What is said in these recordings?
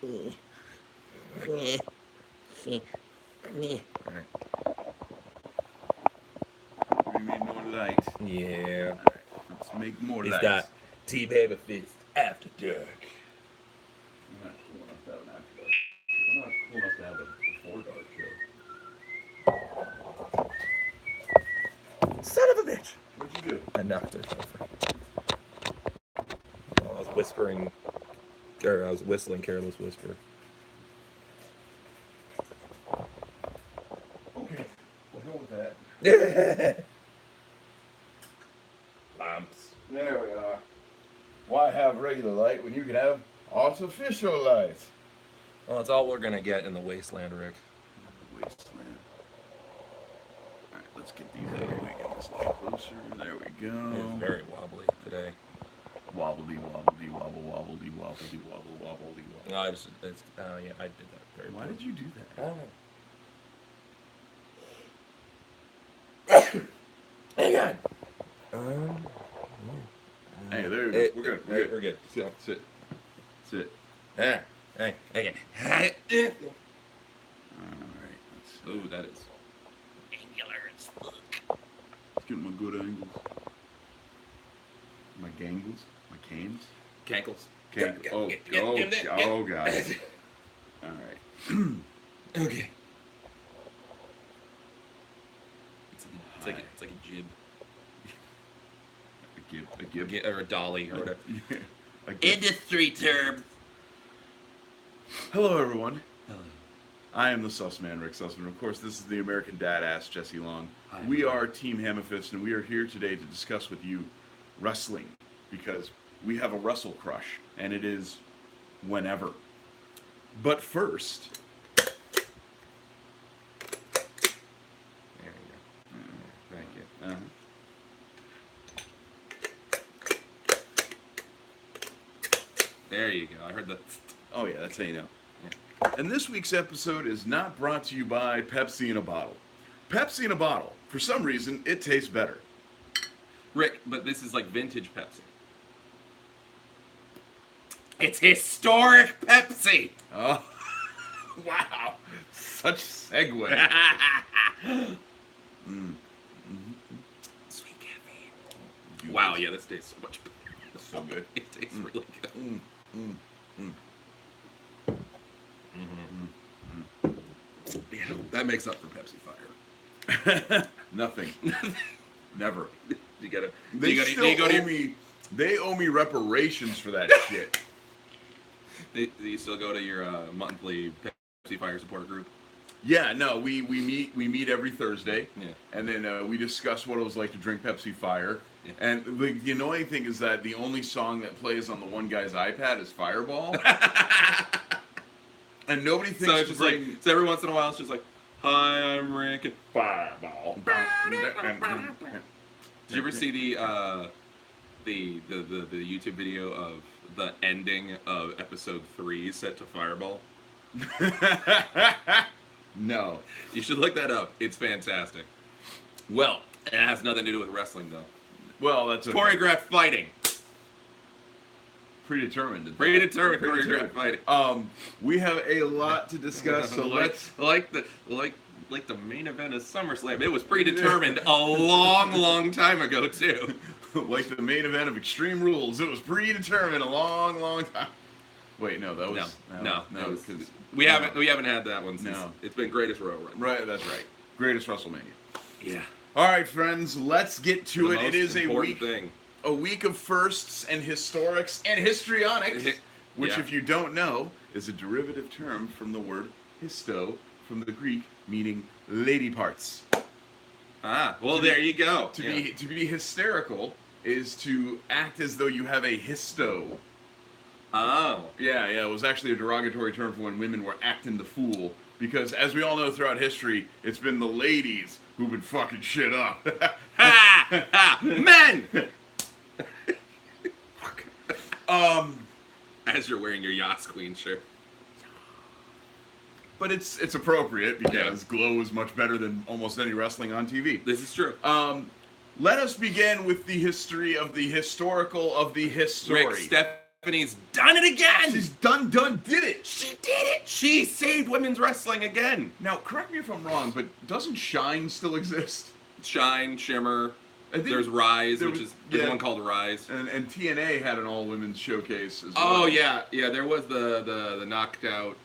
We need more light. Yeah. All right, let's make more It's light. got T-Baby Fist After Dark. I'm not cool enough to have an after dark. I'm not cool enough to have a before dark show. Son of a bitch! What'd you do? I knocked it over. I was whispering, or I was whistling Careless Whisper. Okay, we'll go with that. Lamps. There we are. Why have regular light when you can have artificial light? Well, that's all we're gonna get in the wasteland, Rick. Wasteland. All right, let's get these out of the way. Get this a little closer. There we go. It's very wobbly today. Wobbly, wobbly, wobble, wobbly, wobbly, wobble, wobbly, wobble. No, yeah, I did that very. Why did you do that? I don't know. Hang on. Hey, there we go. We're good. We're good. Sit. Sit. Hey, okay. All right. Ooh, that is. Let's get my good angles. My gangles. My canes. Cankles. Oh, Get God. All right. Okay. It's like a jib. A gib. Or a dolly or whatever. A gib. Industry term. Hello, everyone. Hello. I am the Sus Man, Rick Sussman. Of course, this is the American Dad-Ass, Jesse Long. Hi. We are Team Hammerfist, and we are here today to discuss with you wrestling, because we have a wrestle crush, and it is whenever. But first... There you go. Thank you. There you go. I heard the. Oh, yeah, that's how you know. Yeah. And this week's episode is not brought to you by Pepsi in a bottle. Pepsi in a bottle, for some reason, it tastes better. Rick, but this is like vintage Pepsi. It's historic Pepsi. Oh, wow. Such segue. Sweet caffeine. Wow, yeah, this tastes so much better. So good. It tastes really good. Yeah, that makes up for Pepsi Fire. Nothing. Never. You gotta. They owe me reparations for that shit. Do you still go to your monthly Pepsi Fire support group? Yeah, no, we meet every Thursday. Yeah. And then we discuss what it was like to drink Pepsi Fire. Yeah. And the annoying thing is that the only song that plays on the one guy's iPad is Fireball. And nobody thinks So it's just like, so every once in a while it's just like, hi, I'm Rick and Fireball. Did you ever see the YouTube video of the ending of episode 3 set to Fireball? No. You should look that up. It's fantastic. Well, it has nothing to do with wrestling though. Well, that's okay. Choreographed fighting. Predetermined choreographed fighting. We have a lot to discuss, so let's like the main event of SummerSlam. It was predetermined a long time ago too. Like the main event of Extreme Rules. It was predetermined a long time. Wait, no, that was no. because We haven't had that one since No. it's been Greatest Royal Rumble. Right, that's right. Greatest WrestleMania. Yeah. All right, friends, let's get to it. It is a week of firsts and historics and histrionics, which, Yeah. if you don't know, is a derivative term from the word histo, from the Greek, meaning lady parts. Ah, well, there you go. To be hysterical is to act as though you have a histo. Oh. Yeah, it was actually a derogatory term for when women were acting the fool. Because, as we all know throughout history, it's been the ladies who've been fucking shit up. Men! Fuck. As you're wearing your Yachts Queen shirt. But it's appropriate because Glow is much better than almost any wrestling on TV. This is true. Let us begin with the history of the historical of the history. Rick, Stephanie's done it again. She's did it. She did it. She saved women's wrestling again. Now, correct me if I'm wrong, but doesn't Shine still exist? Shine, Shimmer. There's Rise, which is there's one called Rise. And TNA had an all-women's showcase as well. Oh yeah. There was the knockout,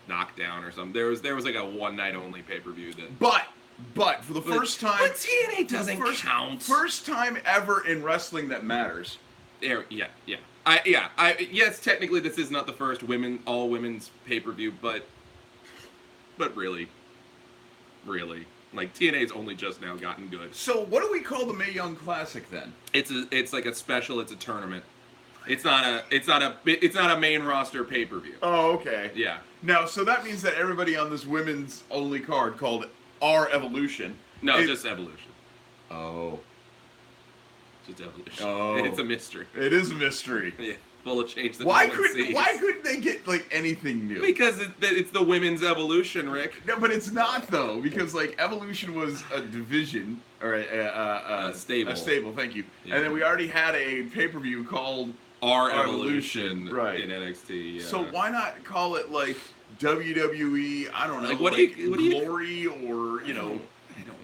knockdown or something. There was like a one night only pay-per-view that. But for the first time, but TNA doesn't count. First time ever in wrestling that matters. Yes, technically this is not the first all women's pay-per-view, but really, like TNA's only just now gotten good. So what do we call the Mae Young Classic then? It's like a special. It's a tournament. It's not a main roster pay-per-view. Oh, okay. Yeah. Now, so that means that everybody on this women's only card called Our Evolution. No, just Evolution. Oh. Just Evolution. Oh. It's a mystery. It is a mystery. Yeah. Full of change. Why couldn't they get like anything new? Because it's the women's evolution, Rick. No, but it's not though, because like Evolution was a division or a stable. A stable, thank you. Yeah. And then we already had a pay-per-view called Our Evolution, right, in NXT. Yeah. So why not call it like WWE? I don't know, like Glory or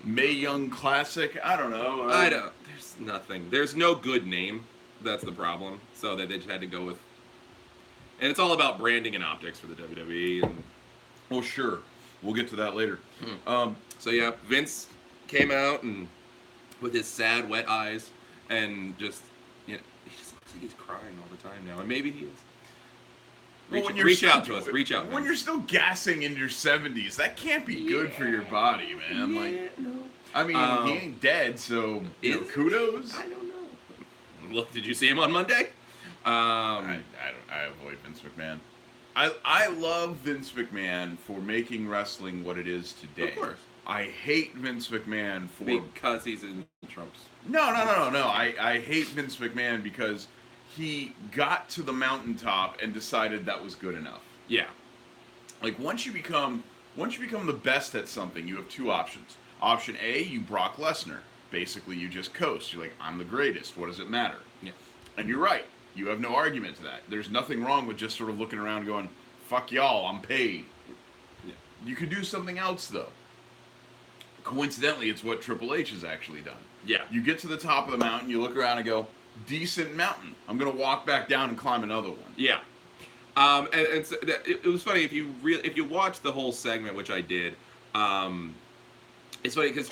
Mae Young Classic. I don't know. I don't. There's nothing. There's no good name. That's the problem. So they just had to go with, and it's all about branding and optics for the WWE. And well, sure, we'll get to that later. So yeah, Vince came out and with his sad, wet eyes, and just he just looks like he's crying all the time now, and maybe he is. Reach out to us. Reach out. When you're still gassing in your 70s, that can't be good for your body, man. I mean, he ain't dead, so kudos. I don't know. Look, did you see him on Monday? I avoid Vince McMahon. I love Vince McMahon for making wrestling what it is today. Of course. I hate Vince McMahon for because he's in Trump's. No. I hate Vince McMahon because he got to the mountaintop and decided that was good enough. Yeah. Like once you become the best at something, you have two options. Option A, you Brock Lesnar. Basically, you just coast. You're like, I'm the greatest. What does it matter? Yeah. And you're right. You have no argument to that. There's nothing wrong with just sort of looking around going, fuck y'all, I'm paid. Yeah. You could do something else, though. Coincidentally, it's what Triple H has actually done. Yeah. You get to the top of the mountain, you look around and go, decent mountain. I'm going to walk back down and climb another one. Yeah. And so it was funny if you watch the whole segment, which I did. It's funny because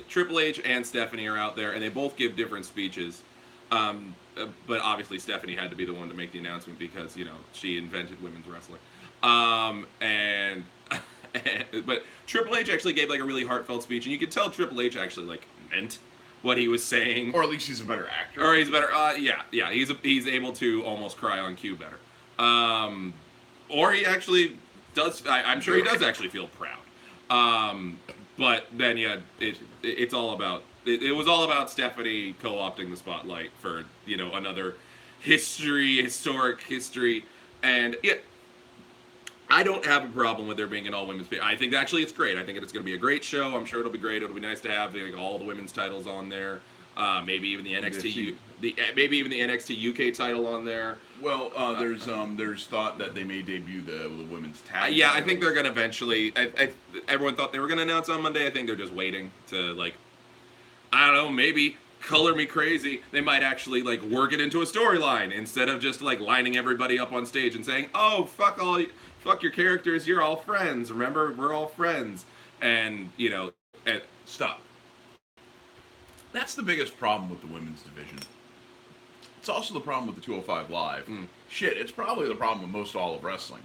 Triple H and Stephanie are out there, and they both give different speeches. But obviously Stephanie had to be the one to make the announcement because she invented women's wrestling. But Triple H actually gave like a really heartfelt speech, and you could tell Triple H actually like meant what he was saying, or at least he's a better actor. Or he's better. Yeah. He's able to almost cry on cue better. Or he actually does. I'm sure he does actually feel proud. But then it's all about. It was all about Stephanie co-opting the spotlight for another historic history, and I don't have a problem with there being an all-women's. I think actually it's great. I think it's going to be a great show. I'm sure it'll be great. It'll be nice to have all the women's titles on there. Maybe even the NXT UK title on there. Well, there's thought that they may debut the women's tag. Yeah, I think they're going to eventually. Everyone thought they were going to announce on Monday. I think they're just waiting to I don't know, maybe color me crazy. They might actually work it into a storyline instead of just lining everybody up on stage and saying, "Oh, fuck your characters. You're all friends. Remember, we're all friends." And stop. That's the biggest problem with the women's division. It's also the problem with the 205 Live. Shit, it's probably the problem with most all of wrestling.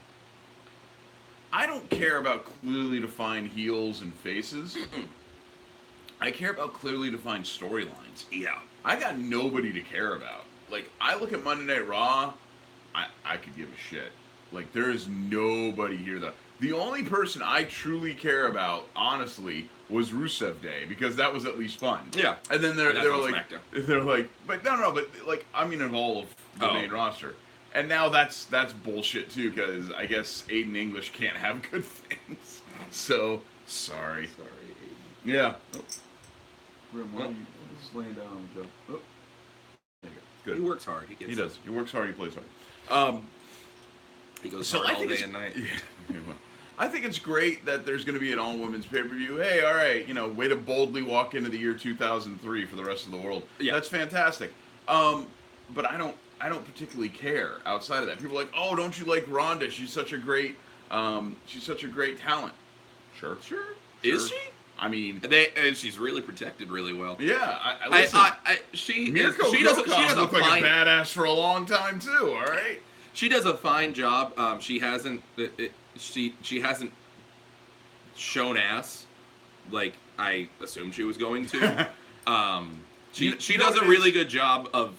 I don't care about clearly defined heels and faces. I care about clearly defined storylines. Yeah. I got nobody to care about. I look at Monday Night Raw, I could give a shit. There is nobody here that... The only person I truly care about, honestly, was Rusev Day, because that was at least fun. Yeah. And then they're like... SmackDown. But no, but I mean of all of the main roster. And now that's bullshit, too, because I guess Aiden English can't have good things. So, sorry. Aiden. Yeah. Grim, why are you just laying down on the job? Oh. There you Good. He works hard. He does. He works hard. He plays hard. He goes hard all day and night. Yeah. I think it's great that there's going to be an all-women's pay-per-view. Hey, all right, way to boldly walk into the year 2003 for the rest of the world. Yeah. That's fantastic. But I don't particularly care outside of that. People are like, oh, don't you like Ronda? She's such a great talent. Sure. Is she? I mean, she's really protected really well. Yeah, she doesn't look like a badass for a long time too. All right. She does a fine job. She hasn't shown ass like I assumed she was going to. She does a really good job of.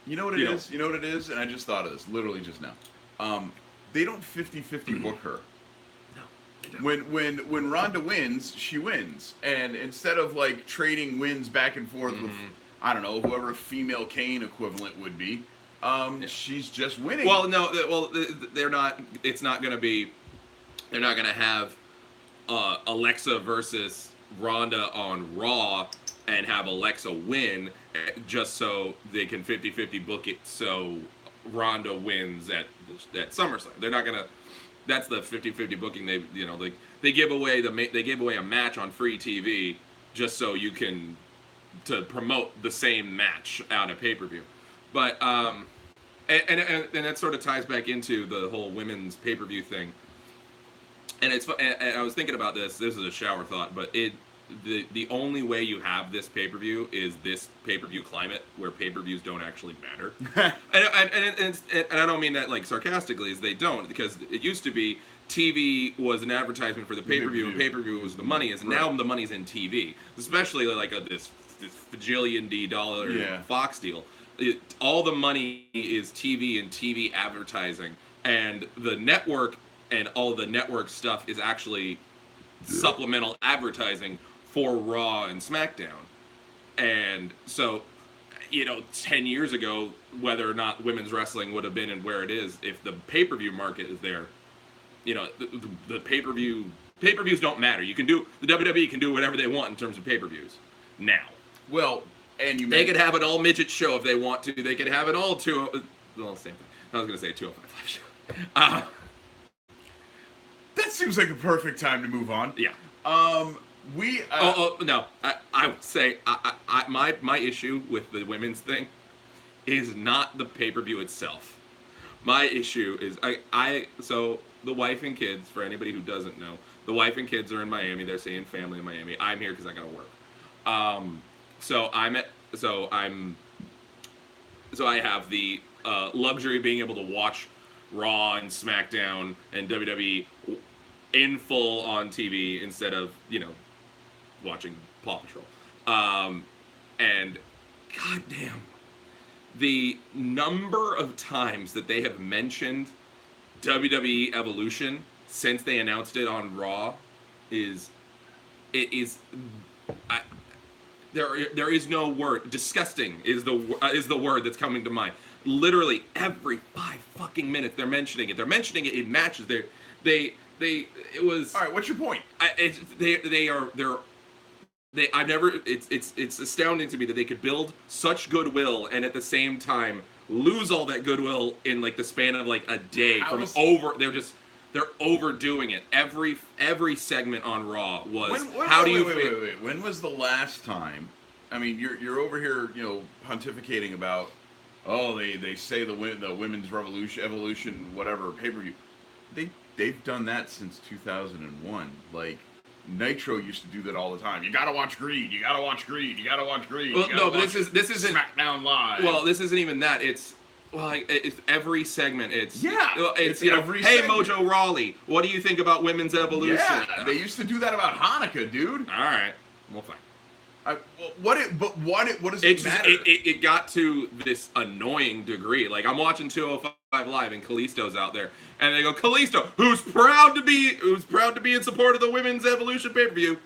You know what it is? You know what it is? And I just thought of this literally just now. They don't 50-50 book her. When Ronda wins, she wins, and instead of like trading wins back and forth with I don't know whoever a female Kane equivalent would be, she's just winning. Well, no, they're not. It's not going to be. They're not going to have Alexa versus Ronda on Raw and have Alexa win just so they can 50-50 book it so Ronda wins at SummerSlam. They're not going to. That's the 50-50 booking. They give away a match on free TV just so you can to promote the same match out of pay-per-view. But and that sort of ties back into the whole women's pay-per-view thing. And and I was thinking about this. This is a shower thought, but the only way you have this pay-per-view is this pay-per-view climate where pay-per-views don't actually matter. and I don't mean that like sarcastically, as they don't, because it used to be TV was an advertisement for the pay-per-view, and pay-per-view was the money. And now the money's in TV, especially like this $1 dollar Fox deal. All the money is TV and TV advertising, and the network and all the network stuff is actually supplemental advertising for Raw and SmackDown. And so, 10 years ago, whether or not women's wrestling would have been and where it is, if the pay-per-view market is there, the pay-per-views don't matter. The WWE can do whatever they want in terms of pay-per-views now. Well, and they could have an all midget show if they want to. They could have it all same thing. I was going to say 205 Live show. That seems like a perfect time to move on. Yeah. No. I would say my issue with the women's thing is not the pay-per-view itself. My issue is so the wife and kids, for anybody who doesn't know, the wife and kids are in Miami. They're seeing family in Miami. I'm here because I gotta work. So I have the luxury of being able to watch Raw and SmackDown and WWE in full on TV instead of, watching Paw Patrol. And goddamn, the number of times that they have mentioned WWE Evolution since they announced it on Raw there is no word. Disgusting is the word that's coming to mind. Literally every 5 fucking minutes they're mentioning it. They're mentioning it in matches. It was. All right, what's your point? It's astounding to me that they could build such goodwill and at the same time lose all that goodwill in like the span of like a day they're overdoing it. Every segment on Raw was wait. When was the last time? I mean, you're over here, pontificating about they say the women's evolution whatever pay-per-view. They've done that since 2001. Like Nitro used to do that all the time. You gotta watch Greed. You gotta watch Greed. You gotta watch Greed. Well, no, but this isn't SmackDown Live. Well, this isn't even that. It's every segment. It's every hey segment. Mojo Rawley, what do you think about women's evolution? Yeah, they used to do that about Hanukkah, dude. All right, well, fine. What does it matter? It got to this annoying degree. Like I'm watching 205 Live and Kalisto's out there, and they go, Kalisto, who's proud to be in support of the women's evolution pay-per-view,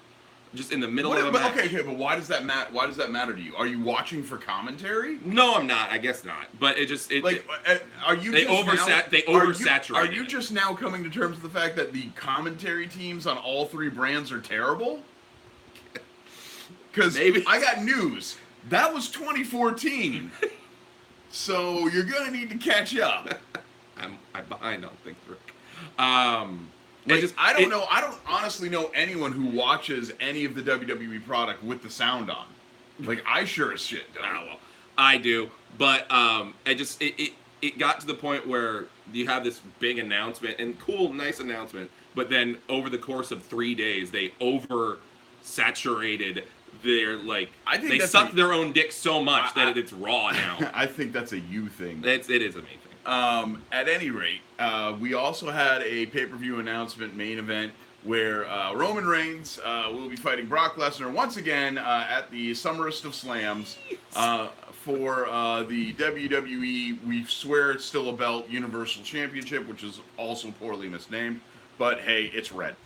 just in the middle of a match. Okay, but why does that matter? Why does that matter to you? Are you watching for commentary? No, I'm not. I guess not. But are you? They oversaturate. Are you just now coming to terms with the fact that the commentary teams on all 3 brands are terrible? Because I got news. That was 2014. So you're gonna need to catch up. I'm behind on things, Rick. I don't know. I don't honestly know anyone who watches any of the WWE product with the sound on. Like, I sure as shit don't. Well, I do, but it got to the point where you have this big announcement and cool, nice announcement, but then over the course of 3 days, they oversaturated their they sucked their own dick so much that it's raw now. I think that's a you thing. It is a me thing. At any rate, we also had a pay-per-view announcement main event where Roman Reigns will be fighting Brock Lesnar once again at the Summerest of Slams for the WWE, we swear it's still a belt, Universal Championship, which is also poorly misnamed, but hey, it's red.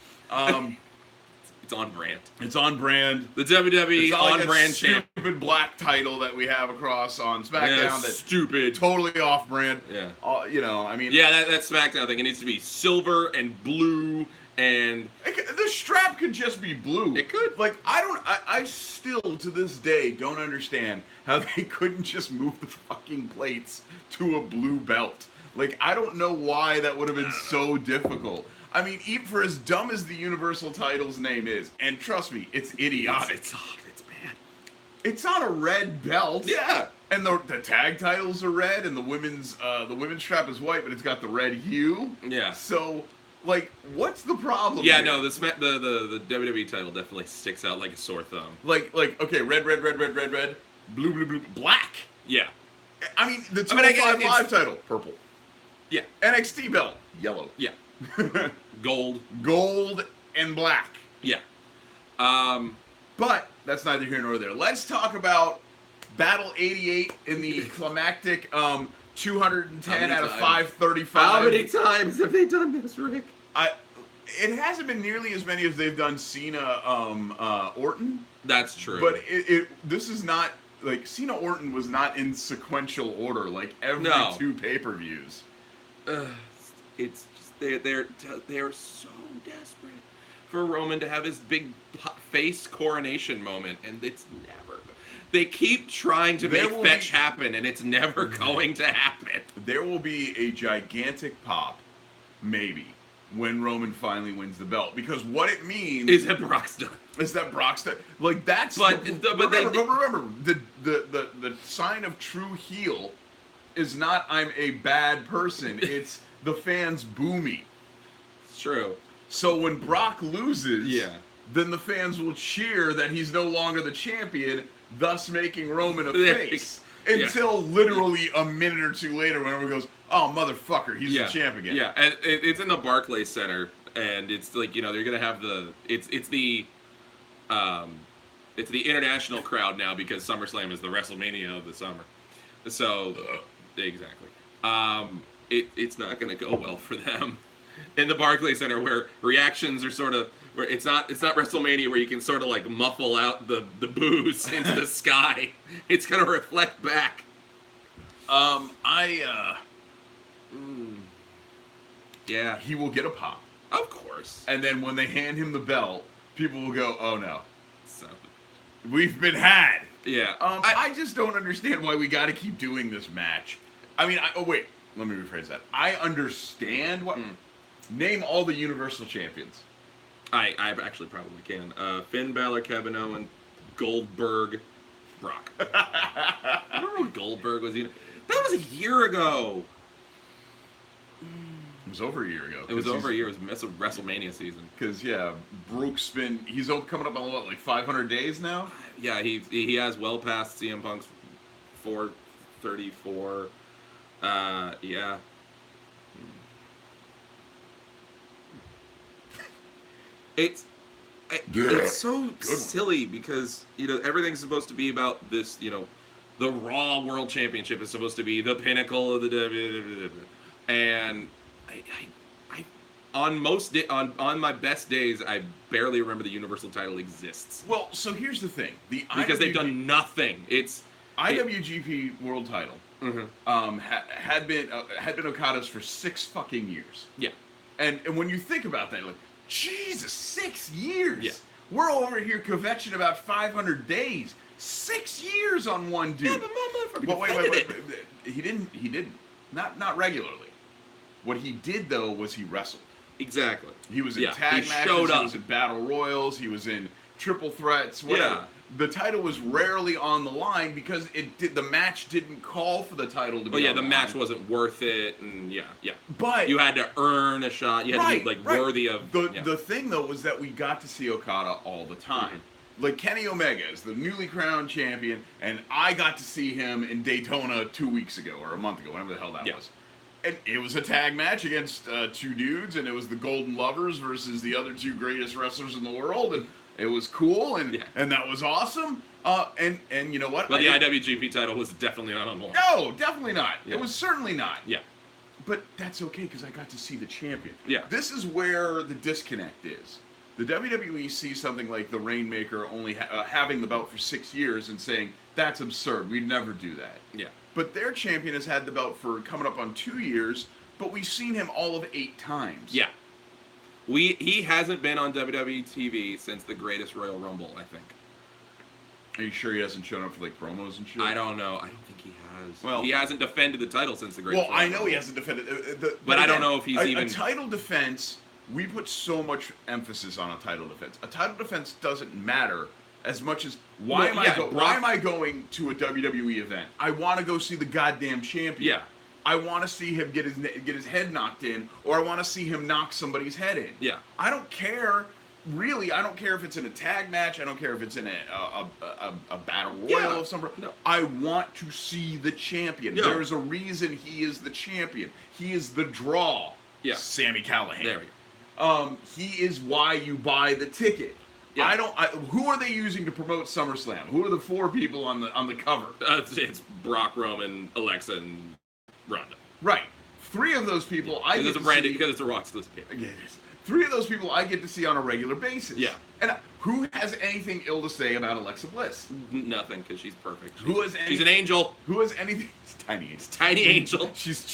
It's on brand. It's on brand. The WWE on brand champ. Stupid black title that we have across on SmackDown. Yeah, that's stupid. Totally off brand. Yeah. I mean. Yeah, that SmackDown thing. It needs to be silver and blue and. The strap could just be blue. It could. I still to this day don't understand how they couldn't just move the fucking plates to a blue belt. I don't know why that would have been so difficult. I mean, even for as dumb as the Universal title's name is, and trust me, it's idiotic. It's bad. It's not a red belt. Yeah. And the tag titles are red, and the women's strap is white, but it's got the red hue. Yeah. So, what's the problem? Yeah, here? no, the WWE title definitely sticks out like a sore thumb. Okay, red, blue, black. Yeah. I mean, the 205 Live title, purple. Yeah. NXT belt, yellow. Yeah. Gold and black. Yeah. But that's neither here nor there. Let's talk about Battle 88 in the climactic 210 out of 535. How many times have they done this, Rick? It hasn't been nearly as many as they've done Cena Orton. That's true. But this is not Cena Orton was not in sequential order every two pay-per-views. It's they're so desperate for Roman to have his big face coronation moment, and it's never. They keep trying to make fetch happen, and it's never going to happen. There will be a gigantic pop, maybe, when Roman finally wins the belt, because what it means is that Brock's done. That's. But remember, the sign of true heel is not I'm a bad person. It's the fans boo me. It's true. So when Brock loses, then the fans will cheer that he's no longer the champion, thus making Roman a face. Until literally a minute or two later, when everyone goes, "Oh motherfucker, he's the champ again." Yeah, and it's in the Barclays Center, and it's they're gonna have it's the international crowd now because SummerSlam is the WrestleMania of the summer. So exactly. It's not going to go well for them in the Barclays Center, where reactions are sort of where it's not WrestleMania where you can sort of muffle out the boos into the sky. It's going to reflect back. Yeah, he will get a pop, of course, and then when they hand him the belt, people will go, "Oh no, so we've been had." Yeah. I just don't understand why we got to keep doing this match. I mean, wait. Let me rephrase that. I understand what. Name all the Universal Champions. I actually probably can. Finn Balor, Kevin Owens, Goldberg, Brock. I don't know what Goldberg was even. That was a year ago. It was over a year ago. It was over a year. It was a WrestleMania season. Because Brooks he's coming up on 500 days now. Yeah, he has well past CM Punk's 434. Yeah. It's so silly because everything's supposed to be about this. The Raw World Championship is supposed to be the pinnacle of the WWE, and I on my best days I barely remember the Universal title exists. Well, so here's the thing: because they've done nothing. It's IWGP World Title. Mm-hmm. Had been Okada's for 6 fucking years. Yeah, and when you think about that, Jesus, 6 years. Yeah, we're over here kvetching about 500 days. 6 years on one dude. Yeah, but motherfucker But wait. defended it. He didn't. Not regularly. What he did though was he wrestled. Exactly. He was in Yeah, tag he matches. showed up. He was in battle royals. He was in triple threats. Whatever. Yeah. The title was rarely on the line because the match didn't call for the title to be. Oh yeah, on the line. match wasn't worth it, and yeah. But You had to earn a shot. You had to be worthy of. The thing though was that we got to see Okada all the time. Mm-hmm. Like Kenny Omega is the newly crowned champion, and I got to see him in Daytona 2 weeks ago or a month ago, whatever the hell that was. And it was a tag match against two dudes, and it was the Golden Lovers versus the other two greatest wrestlers in the world, and it was cool, and that was awesome. And you know what? But the IWGP title was definitely not on the line. No, definitely not. Yeah. It was certainly not. Yeah. But that's okay because I got to see the champion. Yeah. This is where the disconnect is. The WWE sees something like the Rainmaker only having the belt for 6 years and saying, that's absurd. We'd never do that. Yeah. But their champion has had the belt for coming up on 2 years, but we've seen him all of 8 times. Yeah. He hasn't been on WWE TV since the Greatest Royal Rumble, I think. Are you sure he hasn't shown up for like promos and shit? I don't know. I don't think he has. Well, he hasn't defended the title since the Greatest Well, Royal I know Rumble. he hasn't defended but I don't know if he's even... A title defense, we put so much emphasis on a title defense. A title defense doesn't matter as much as why am I going to a WWE event? I want to go see the goddamn champion. Yeah. I want to see him get his head knocked in, or I want to see him knock somebody's head in. Yeah. I don't care. Really, I don't care if it's in a tag match. I don't care if it's in a battle royal of some sort. No. I want to see the champion. Yeah. There's a reason he is the champion. He is the draw. Yeah. Sammy Callahan. There we go. He is why you buy the ticket. Yeah. Who are they using to promote SummerSlam? Who are the 4 people on the cover? It's Brock, Roman, Alexa, and Ronda. Right. 3 of those people I get to see. Because it's a Rock's list. Yeah, it is. 3 of those people I get to see on a regular basis. Yeah. And who has anything ill to say about Alexa Bliss? Nothing, because she's perfect. She's an angel. Who has anything? It's tiny. It's Tiny angel. She's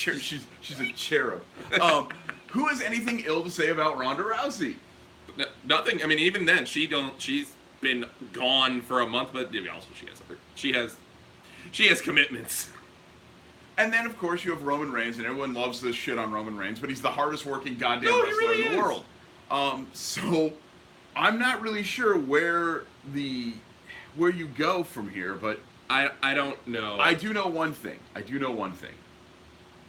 a cherub. Who has anything ill to say about Ronda Rousey? Nothing. I mean, even then, she's been gone for a month, but also she has commitments. And then, of course, you have Roman Reigns, and everyone loves this shit on Roman Reigns, but he's the hardest working goddamn wrestler really in the world. So I'm not really sure where you go from here, but I don't know. I do know one thing.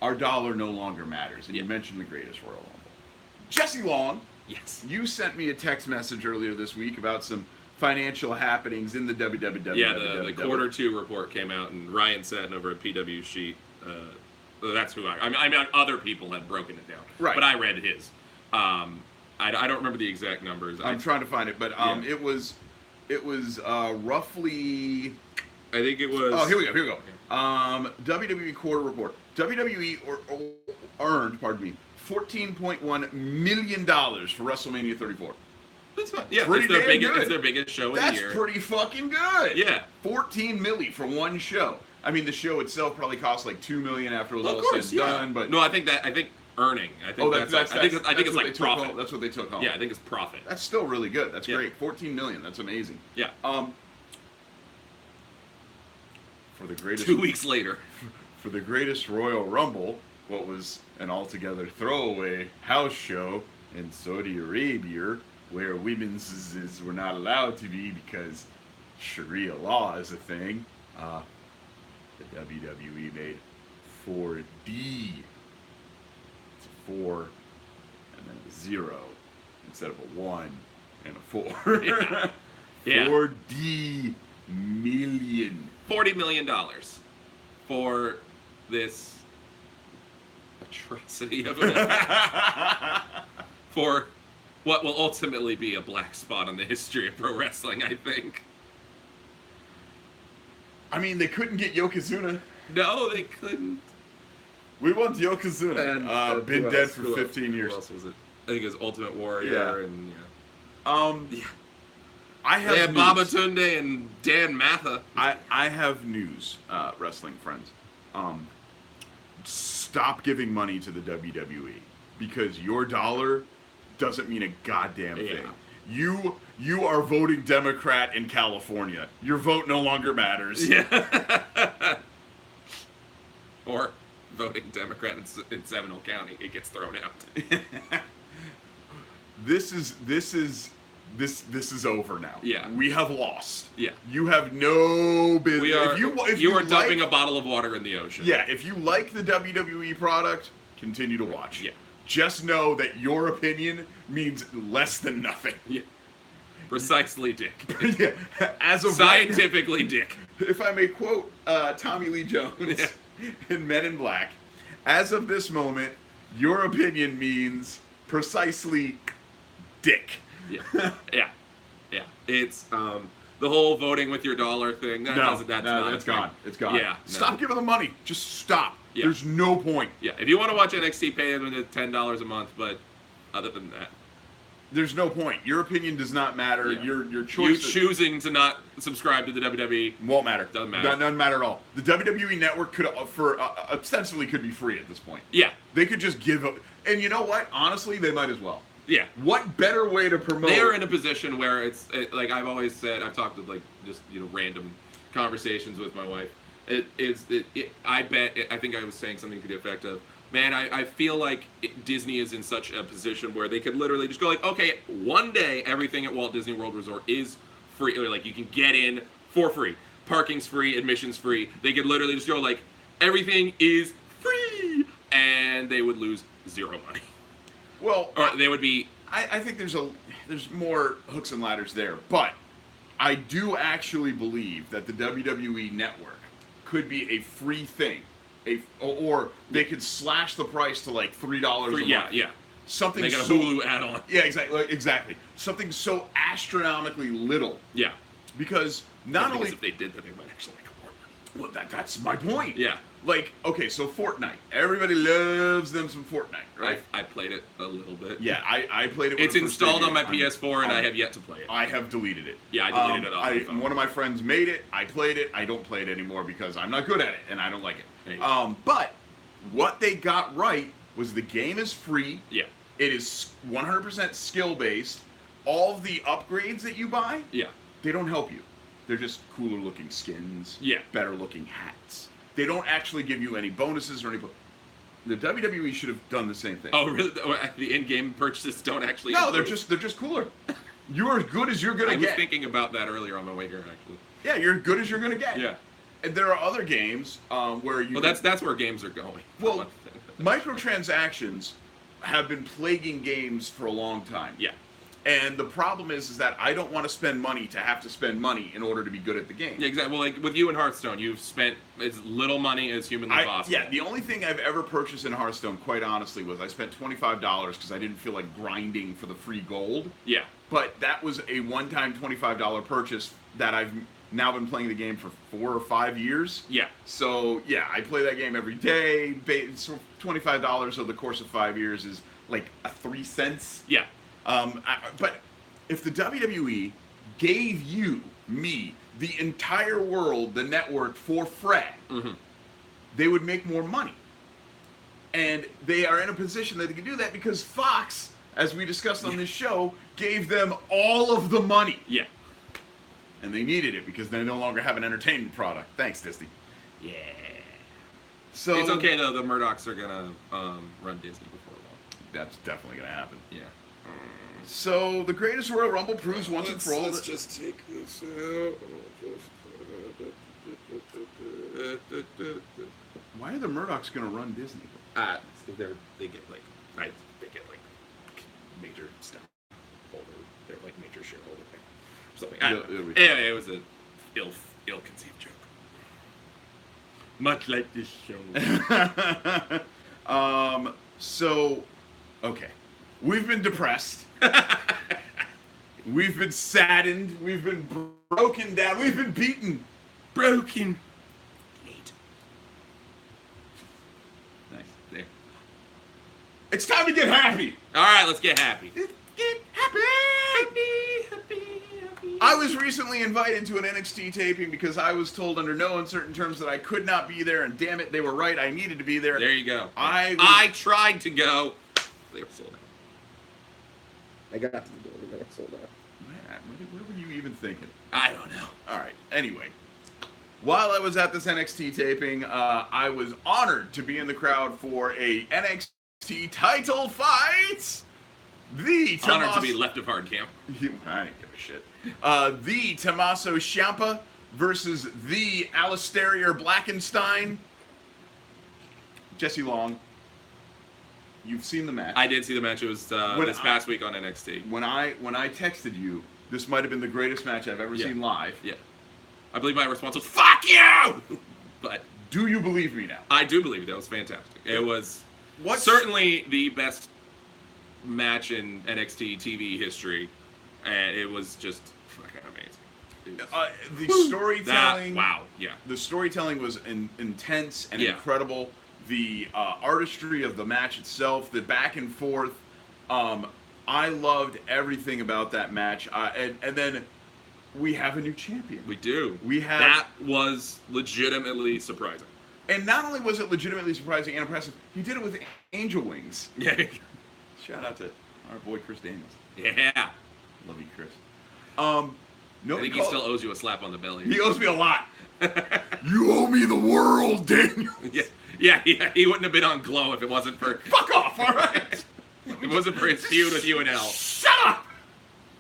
Our dollar no longer matters, and you mentioned the Greatest Royal Rumble. Jesse Long, yes, you sent me a text message earlier this week about some financial happenings in the WWE. Yeah, the quarter 2 report came out, and Ryan Satin over at PW Sheet. That's who I mean, other people had broken it down, right? But I read his. I don't remember the exact numbers. I'm trying to find it, but it was roughly. I think it was. Oh, here we go. WWE quarter report. WWE earned, $14.1 million for WrestleMania 34. That's fine. Yeah, it's their biggest show in the year. That's pretty fucking good. Yeah. 14 million for one show. I mean, the show itself probably cost like $2 million after it was all said and done. But no, I think earning. I think it's like profit. That's what they took home. Yeah, I think it's profit. That's still really good. That's great. 14 million. That's amazing. Yeah. For the greatest 2 weeks later, for the greatest Royal Rumble, what was an altogether throwaway house show in Saudi Arabia, where women's were not allowed to be because Sharia law is a thing. The WWE made 4D. It's a 4 and then a 0 instead of a 1 and a 4. Yeah. 4D million. $40 million for this atrocity of an event. For what will ultimately be a black spot on the history of pro wrestling, I think. I mean, they couldn't get Yokozuna. No, they couldn't. We want Yokozuna. And been dead for 15 years. Who else was it? I think it was Ultimate Warrior and yeah. I have they had Baba Tunde and Dan Matha. I have news, wrestling friends. Stop giving money to the WWE because your dollar doesn't mean a goddamn thing. You are voting Democrat in California. Your vote no longer matters. Yeah. Or voting Democrat in Seminole County, it gets thrown out. This is over now. Yeah. We have lost. Yeah. You have no business. We are. If you are like, dumping a bottle of water in the ocean. Yeah. If you like the WWE product, continue to watch. Yeah. Just know that your opinion means less than nothing. Yeah. Precisely, Dick. Yeah. As of scientifically, Dick. If I may quote Tommy Lee Jones in Men in Black, as of this moment, your opinion means precisely Dick. Yeah. Yeah. Yeah. It's the whole voting with your dollar thing. That's gone. It's gone. Yeah. Stop giving them money. Just stop. Yeah. There's no point. Yeah. If you want to watch NXT, pay them $10 a month. But other than that, there's no point. Your opinion does not matter. Yeah. Your choice. You choosing to not subscribe to the WWE won't matter. Doesn't matter. Doesn't matter at all. The WWE Network could, ostensibly, could be free at this point. Yeah. They could just give up. And you know what? Honestly, they might as well. Yeah. What better way to promote? They are in a position where like I've always said. I've talked with like just random conversations with my wife. I think I was saying something to the effect of, man, I feel like Disney is in such a position where they could literally just go like, okay, one day everything at Walt Disney World Resort is free, or like you can get in for free, parking's free, admission's free. They could literally just go like, everything is free, and they would lose zero money. Well, or they would be. I think there's more hooks and ladders there, but I do actually believe that the WWE Network could be a free thing. Or they could slash the price to like $3 a month. Yeah. Something like a Hulu add-on. Yeah, exactly. Something so astronomically little. Yeah. Because not only if they did that, they might actually make more money. Well, that's my point. Yeah. Like, okay, so Fortnite. Everybody loves them some Fortnite, right? I played it a little bit. Yeah, I played it. It's installed on my PS4, and I have yet to play it. I have deleted it. Yeah, I deleted it off my phone. One of my friends made it. I played it. I don't play it anymore because I'm not good at it, and I don't like it. But what they got right was the game is free. Yeah. It is 100% skill-based. All of the upgrades that you buy, they don't help you. They're just cooler-looking skins, better-looking hats. They don't actually give you any bonuses or any. The WWE should have done the same thing. Oh, really? The in-game purchases don't actually. No, they're just cooler. You're as good as you're gonna get. I was thinking about that earlier on my way here, actually. Yeah, you're as good as you're gonna get. Yeah. And there are other games where you. Well, that's where games are going. Well, microtransactions have been plaguing games for a long time. Yeah. And the problem is that I don't want to spend money to have to spend money in order to be good at the game. Yeah, exactly. Well, like with you in Hearthstone, you've spent as little money as humanly possible. Yeah, the only thing I've ever purchased in Hearthstone, quite honestly, was I spent $25 because I didn't feel like grinding for the free gold. Yeah. But that was a one-time $25 purchase that I've now been playing the game for 4 or 5 years. Yeah. So, yeah, I play that game every day. So $25 over the course of 5 years is like 3 cents. Yeah. But if the WWE gave me, the entire world, the network for free, they would make more money. And they are in a position that they can do that because Fox, as we discussed on this show, gave them all of the money. Yeah. And they needed it because they no longer have an entertainment product. Thanks, Disney. Yeah. So it's okay, though. The Murdochs are going to run Disney before long. That's definitely going to happen. Yeah. So the greatest Royal Rumble proves once and for all. Let's just take this out. Why are the Murdochs going to run Disney? They get like major stockholder. They're like major shareholder. Something. Anyway, it was a ill-conceived joke. Much like this show. So, okay. We've been depressed. We've been saddened. We've been broken down. We've been beaten. Broken. Neat. Nice. There. It's time to get happy. All right, let's get happy. Get happy. I was recently invited to an NXT taping because I was told under no uncertain terms that I could not be there, and damn it, they were right. I needed to be there. There you go. I tried to go. They were sold out. I got to the door and then it sold out. Man, what were you even thinking? I don't know. All right. Anyway, while I was at this NXT taping, I was honored to be in the crowd for a NXT title fight. Honored to be left of hard camp. I didn't give a shit. The Tommaso Ciampa versus the Alistair Blackenstein. Jesse Long, you've seen the match. I did see the match. It was this past week on NXT. When I texted you, this might have been the greatest match I've ever seen live. Yeah. I believe my response was, "Fuck you!" But do you believe me now? I do believe that was fantastic. It was certainly the best match in NXT TV history, and it was just fucking amazing. The storytelling, the storytelling was intense and incredible. The artistry of the match itself, the back and forth, I loved everything about that match. And then we have a new champion. We do. That was legitimately surprising. And not only was it legitimately surprising and impressive, he did it with angel wings. Yeah. Shout out to our boy Chris Daniels. Yeah. Love you, Chris. I think he still owes you a slap on the belly. He owes me a lot. You owe me the world, Daniel. Yeah, he wouldn't have been on Glow if it wasn't for... Fuck off, all right? If it wasn't for his feud with UNL. Shut up!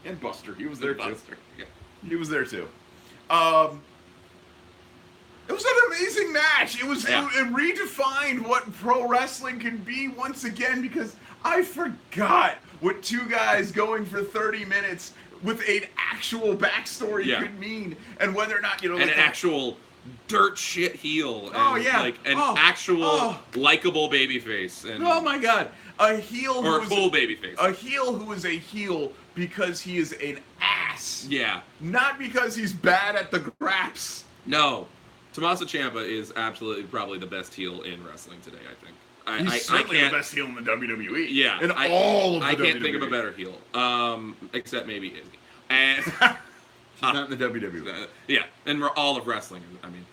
And Buster. He was there, too. Yeah. He was there, too. It was an amazing match. It redefined what pro wrestling can be once again, because I forgot what two guys going for 30 minutes with an actual backstory could mean, and whether or not, and an actual dirt shit heel. And like an actual likable babyface. And oh my god, a heel or a cool babyface. A heel who is a heel because he is an ass. Yeah. Not because he's bad at the graps. No. Tommaso Ciampa is absolutely probably the best heel in wrestling today, I think. He's certainly the best heel in the WWE. Yeah. In all of the WWE. I can't think of a better heel. Except maybe Izzy. And she's not in the WWE. Yeah, and we're all of wrestling, I mean.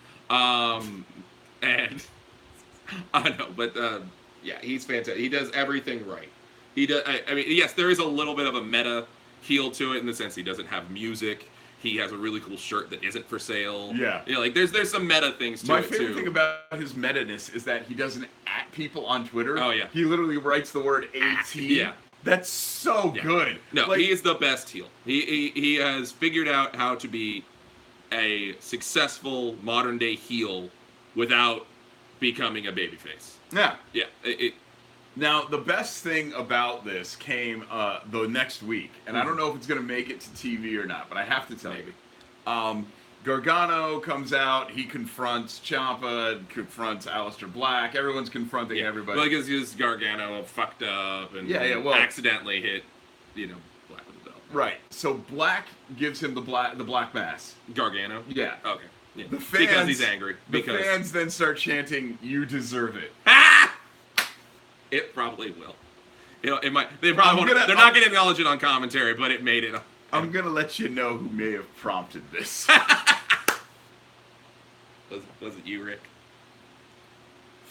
And I know, but yeah, he's fantastic. He does everything right. He does. I mean, yes, there is a little bit of a meta heel to it in the sense he doesn't have music. He has a really cool shirt that isn't for sale. Yeah. You know, like there's some meta things to it too. My favorite thing about his meta-ness is that he doesn't at people on Twitter. Oh yeah. He literally writes the word AT. Yeah. That's so good. No, he is the best heel. He has figured out how to be a successful modern day heel without becoming a babyface. Yeah. Yeah. Now, the best thing about this came the next week, and I don't know if it's going to make it to TV or not, but I have to tell you. Gargano comes out, he confronts Ciampa, confronts Aleister Black, everyone's confronting everybody. Well, because Gargano fucked up and accidentally hit, Black with the belt. Right. So Black gives him the black mass. Gargano? Yeah. Okay. Yeah. The fans, because he's angry. The fans then start chanting, "You deserve it." Ah! It probably will. It might. They're not going to acknowledge it on commentary, but it made it. I'm gonna let you know who may have prompted this. Was it you, Rick?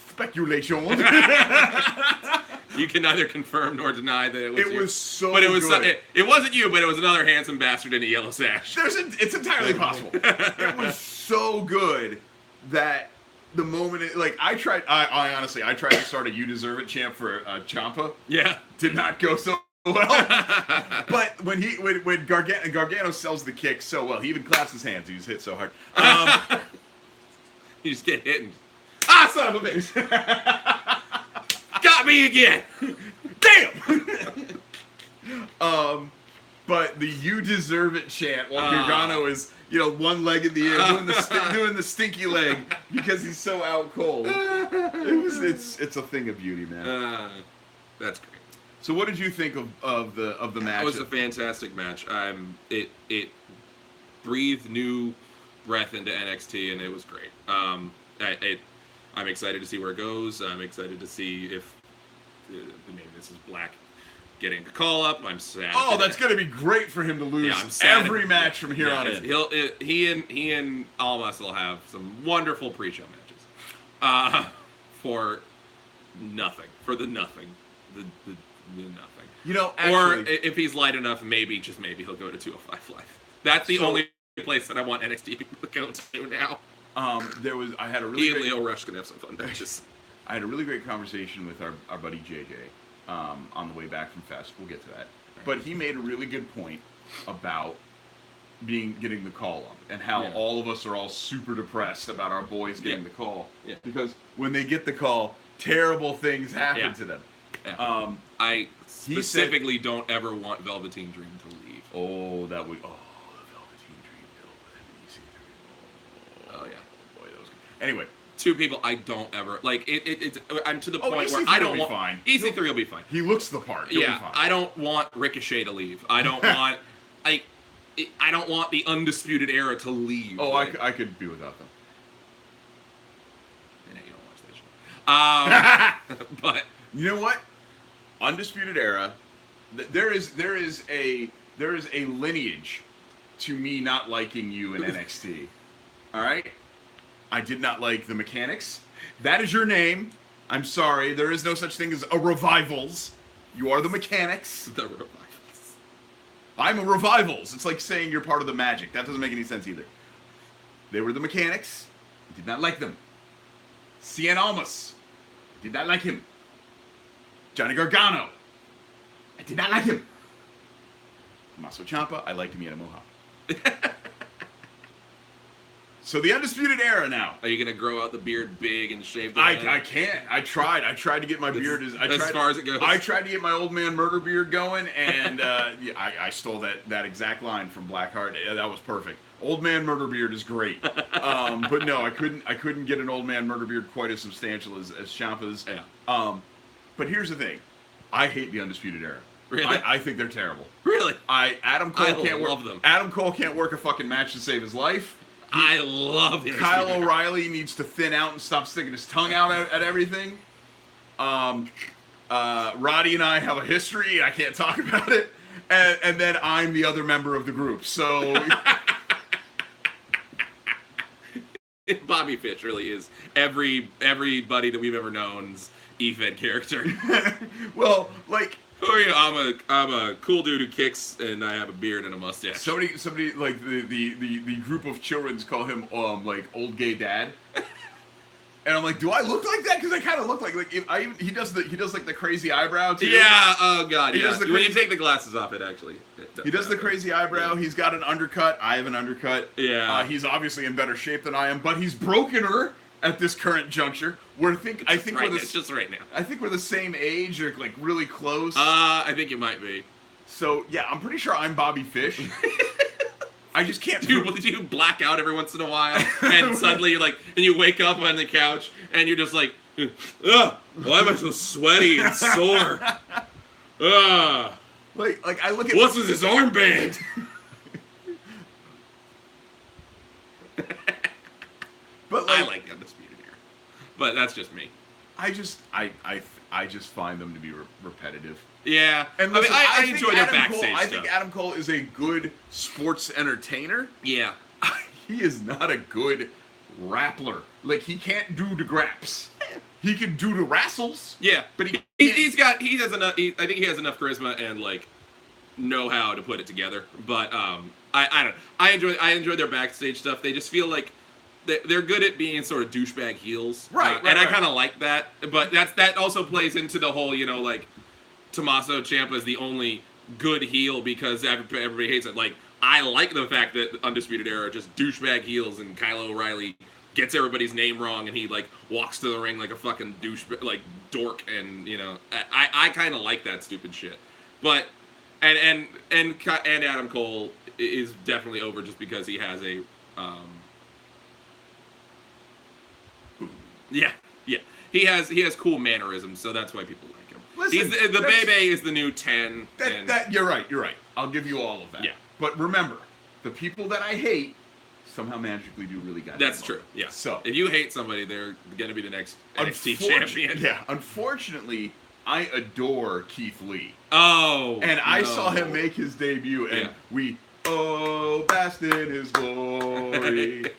Speculation. You can neither confirm nor deny that it was you. It was so but it was good. It wasn't you, but it was another handsome bastard in a yellow sash. It's entirely possible. It was so good that the moment I honestly tried to start a "You Deserve It" chant for Ciampa. Yeah. Did not go so well. But when Gargano sells the kick so well, he even claps his hands. He was hit so hard. You just get hit and son of a bitch. Got me again. Damn. But the "You Deserve It" chant while Gargano is one leg in the air doing the stinky leg because he's so out cold. It's a thing of beauty, man. That's great. So what did you think of the match? It was a fantastic match. It breathed new breath into NXT, and it was great. I'm excited to see where it goes. I'm excited to see if this is Black getting a call up. I'm sad. Oh, that's going to be great for him to lose every match from here on in. He and Almas will have some wonderful pre-show matches. For nothing. For the nothing. nothing. You know, Or actually, if he's light enough, maybe, just maybe, he'll go to 205 Live. That's the only place that I want NXT to go to now. I had a He really and Leo Rush can have some fun matches. I had a really great conversation with our buddy JJ on the way back from Fest. We'll get to that. But he made a really good point about getting the call up and how all of us are all super depressed about our boys getting the call. Yeah. Because when they get the call, terrible things happen to them. Yeah. I specifically don't ever want Velveteen Dream to leave. Oh, that would. Oh, the Velveteen Dream bill with EC3. Oh, yeah. Boy, that was good. Anyway. Two people I don't ever like. It's I'm to the point EC3 where I don't will be want. Fine. EC3 will be fine. He looks the part. He'll be fine. I don't want Ricochet to leave. I don't want. I don't want the Undisputed Era to leave. Oh, I could be without them. Yeah, you don't watch that show. But you know what? Undisputed Era. There is a lineage to me not liking you in NXT. All right. I did not like the Mechanics. That is your name. I'm sorry. There is no such thing as a Revivals. You are the Mechanics. The Revivals. I'm a Revivals. It's like saying you're part of the Magic. That doesn't make any sense either. They were the Mechanics. I did not like them. Cien Almas. Did not like him. Johnny Gargano. I did not like him. Tommaso Ciampa. I liked him. He had a mohawk. So the Undisputed Era now. Are you gonna grow out the beard big and shave the I head? can't. I tried to get my beard as far as it goes. I tried to get my old man murder beard going, and I stole that exact line from Blackheart. Yeah, that was perfect. Old man murder beard is great, but no, I couldn't get an old man murder beard quite as substantial as Ciampa's. Yeah. But here's the thing, I hate the Undisputed Era. Really? I think they're terrible. Really? Adam Cole can't work. Love them. Adam Cole can't work a fucking match to save his life. I love the Kyle O'Reilly needs to thin out and stop sticking his tongue out at everything. Roddy and I have a history. I can't talk about it. And then I'm the other member of the group. So Bobby Fitch really is everybody that we've ever known's E-Fed character. well, like. Oh yeah, I'm a cool dude who kicks, and I have a beard and a mustache. Somebody like the group of children's call him like old gay dad, and I'm like, do I look like that? Because I kind of look like he does like the crazy eyebrow too. Yeah. Oh god. He does the when you take the glasses off, it actually. He does the crazy eyebrow. He's got an undercut. I have an undercut. Yeah. He's obviously in better shape than I am, but he's broken her at this current juncture. I think we're the same age, or like really close. I think you might be. So yeah, I'm pretty sure I'm Bobby Fish. I just can't. Do you black out every once in a while, and suddenly you're like, and you wake up on the couch, and you're just like, ugh, why am I so sweaty and sore? Ugh. Like I look at what's with this armband? But I like Undisputed Era, but that's just me. I just find them to be repetitive. Yeah, and listen, I enjoy their backstage stuff. I think Adam Cole is a good sports entertainer. Yeah, he is not a good rappler. Like he can't do the graps. He can do the wrestles. Yeah, but he has enough. I think he has enough charisma and like know how to put it together. But I don't. I enjoy their backstage stuff. They just feel like they're good at being sort of douchebag heels, right? And I kind of like that. But that also plays into the whole, like Tommaso Ciampa is the only good heel because everybody hates it. Like I like the fact that Undisputed Era are just douchebag heels, and Kyle O'Reilly gets everybody's name wrong, and he like walks to the ring like a fucking like dork, and I kind of like that stupid shit. But and Adam Cole is definitely over just because he has a yeah. He has cool mannerisms, so that's why people like him. Listen, the Bebe is the new 10. You're right. I'll give you all of that. Yeah. But remember, the people that I hate somehow magically do really goddamn That's well. true. Yeah. So if you hate somebody, they're gonna be the next NXT champion. Yeah. Unfortunately, I adore Keith Lee. Oh. And I saw him make his debut, and bask in his glory.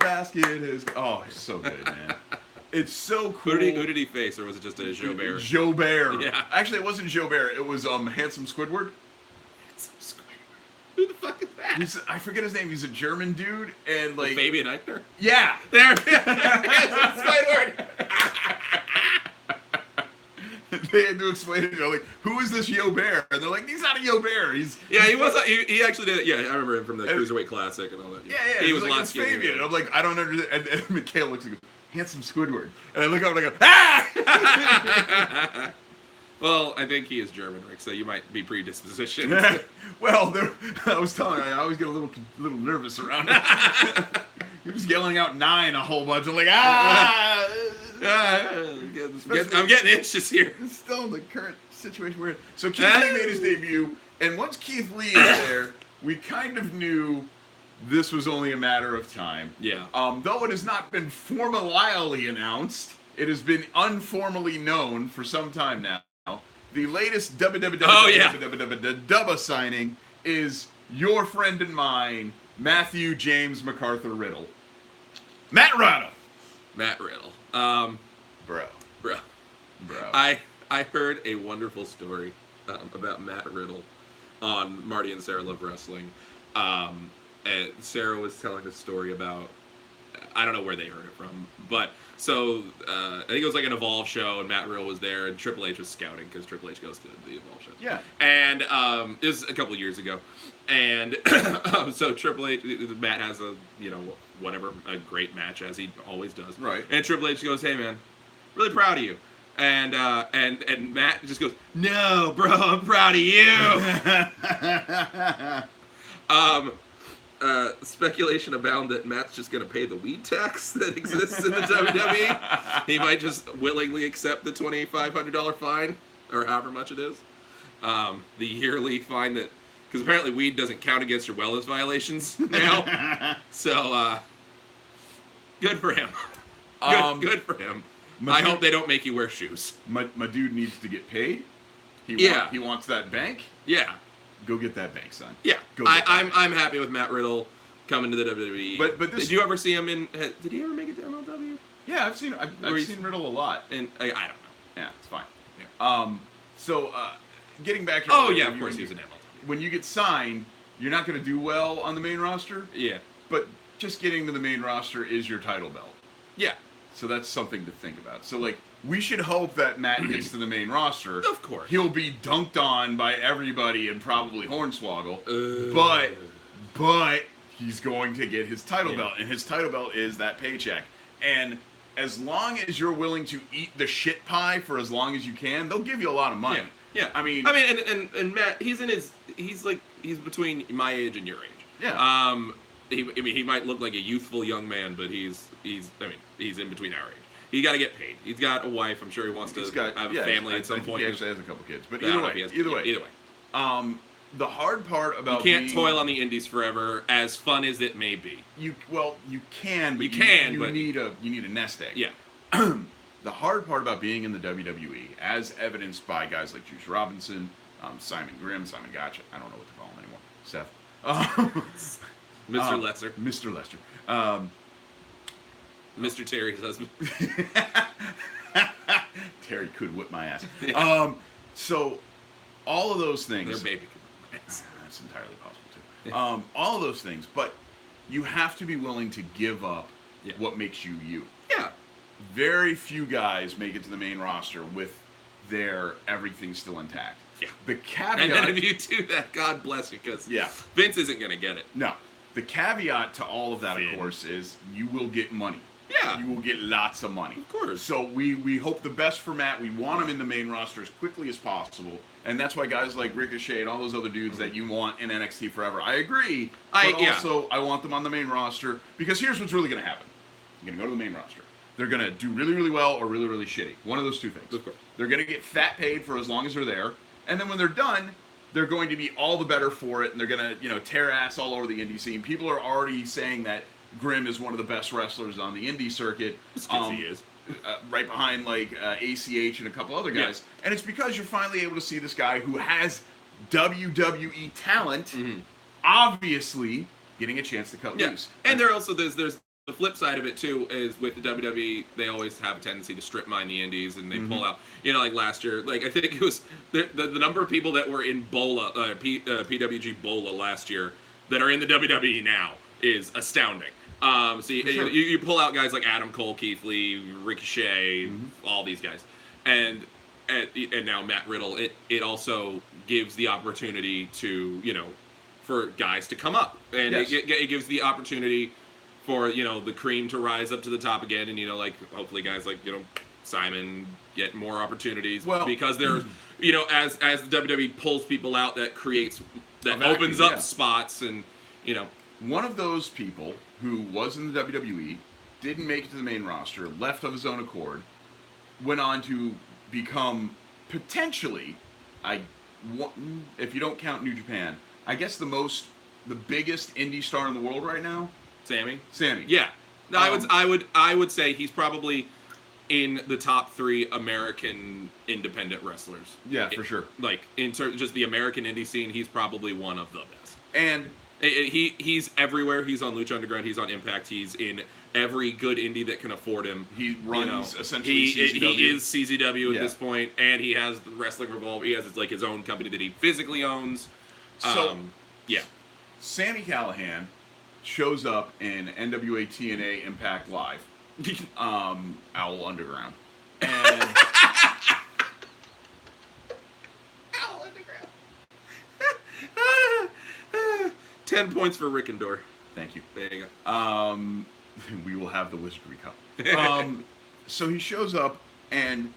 Bask in his. Oh, he's so good, man. It's so cool. Who did he face, or was it just a Jobert? Jobert. Yeah. Actually, it wasn't Jobert. It was Handsome Squidward. Who the fuck is that? I forget his name. He's a German dude, and like Fabian Eichner? Yeah. There. Squidward. They had to explain it. Like, who is this Jobert? And they're like, he's not a Jobert. He was. He actually did. Yeah, I remember him from the Cruiserweight Classic and all that. Yeah. He was like, a lot it's skinnier. Fabian. And I'm like, I don't understand. And Mikhail looks like, Handsome Squidward. And I look up and I go, ah! Well, I think he is German, Rick, so you might be predispositioned. Well, I was telling you, I always get a little nervous around it. He was yelling out 9 a whole bunch. I'm like, ah! I'm getting itches here. It's still the current situation we're in. So Keith Lee made his debut, and once Keith Lee is there, we kind of knew this was only a matter of time. Yeah. Though it has not been formally announced, it has been informally known for some time now. The latest Dubba signing is your friend and mine, Matthew James MacArthur Riddle. Matt Riddle. Bro. I heard a wonderful story about Matt Riddle on Marty and Sarah Love Wrestling. And Sarah was telling a story about, I don't know where they heard it from, but so I think it was like an Evolve show, and Matt Riddle was there, and Triple H was scouting because Triple H goes to the Evolve show. Yeah. And it was a couple of years ago, and so Triple H, Matt has a great match as he always does. Right. And Triple H goes, "Hey man, really proud of you." And Matt just goes, "No, bro, I'm proud of you." Speculation abound that Matt's just going to pay the weed tax that exists in the WWE. He might just willingly accept the $2,500 fine, or however much it is. The yearly fine that, because apparently weed doesn't count against your wellness violations now. So, good for him. Good for him. I hope they don't make you wear shoes. My dude needs to get paid. He wants that bank. Yeah. Go get that bank, son. Yeah, Go get that I'm happy with Matt Riddle coming to the WWE. But this, did you ever see him in? Did he ever make it to MLW? Yeah, I've seen Riddle a lot, and I don't know. Yeah, it's fine. Yeah. So getting back to of course he was in MLW. When you get signed, you're not going to do well on the main roster. Yeah. But just getting to the main roster is your title belt. Yeah. So that's something to think about. So like, we should hope that Matt gets to the main roster. Of course. He'll be dunked on by everybody and probably Hornswoggle. But he's going to get his title belt, and his title belt is that paycheck. And as long as you're willing to eat the shit pie for as long as you can, they'll give you a lot of money. Yeah. I mean, and Matt, he's between my age and your age. Yeah. He might look like a youthful young man, but he's in between our age. He got to get paid. He's got a wife. I'm sure he wants to have a family at some point. He actually has a couple kids. But either way. The hard part about you can't toil on the indies forever, as fun as it may be. You can, but you need a nest egg. Yeah. The hard part about being in the WWE, as evidenced by guys like Juice Robinson, Simon Grimm, Simon Gotcha, I don't know what to call him anymore, Seth, Mr. Lesser, Mr. Terry's husband. Terry could whip my ass. Yeah. So all of those things. Their baby could whip my ass. That's entirely possible too. Yeah. All of those things, but you have to be willing to give up what makes you you. Yeah. Very few guys make it to the main roster with their everything still intact. Yeah. The caveat. And then if you do that, God bless you, because Vince isn't going to get it. No. The caveat to all of that, of course, is you will get money. Yeah. You will get lots of money. Of course. So we hope the best for Matt. We want him in the main roster as quickly as possible. And that's why guys like Ricochet and all those other dudes that you want in NXT forever. I agree. But also, I want them on the main roster. Because here's what's really going to happen. You're going to go to the main roster. They're going to do really, really well or really, really shitty. One of those two things. Of course. They're going to get fat paid for as long as they're there. And then when they're done, they're going to be all the better for it. And they're going to, tear ass all over the indie scene. People are already saying that Grimm is one of the best wrestlers on the indie circuit. He is. Right behind ACH and a couple other guys. Yeah. And it's because you're finally able to see this guy who has WWE talent, obviously getting a chance to cut loose. And there's the flip side of it too is with the WWE, they always have a tendency to strip mine the indies, and they pull out. Like last year, like I think it was the number of people that were in Bola, PWG Bola last year that are in the WWE now is astounding. So you pull out guys like Adam Cole, Keith Lee, Ricochet, all these guys, and now Matt Riddle. It also gives the opportunity to for guys to come up, and it gives the opportunity for the cream to rise up to the top again, and like hopefully guys like Simon get more opportunities because they're as the WWE pulls people out, that opens up spots, and one of those people who was in the WWE didn't make it to the main roster, left of his own accord, went on to become potentially, if you don't count New Japan, I guess the biggest indie star in the world right now. Sammy. Yeah. No, I would say he's probably in the top 3 American independent wrestlers. Yeah, for sure. Like in terms of just the American indie scene, he's probably one of the best. And he's everywhere. He's on Lucha Underground. He's on Impact. He's in every good indie that can afford him. He runs essentially CZW. He is CZW at this point, and he has the Wrestling Revolve. He has his own company that he physically owns. So yeah, Sami Callihan shows up in NWA TNA Impact Live, Owl Underground, and Owl Underground. 10 points for Rickendor. Thank you. There you go. We will have the Wizardry Cup. So he shows up, and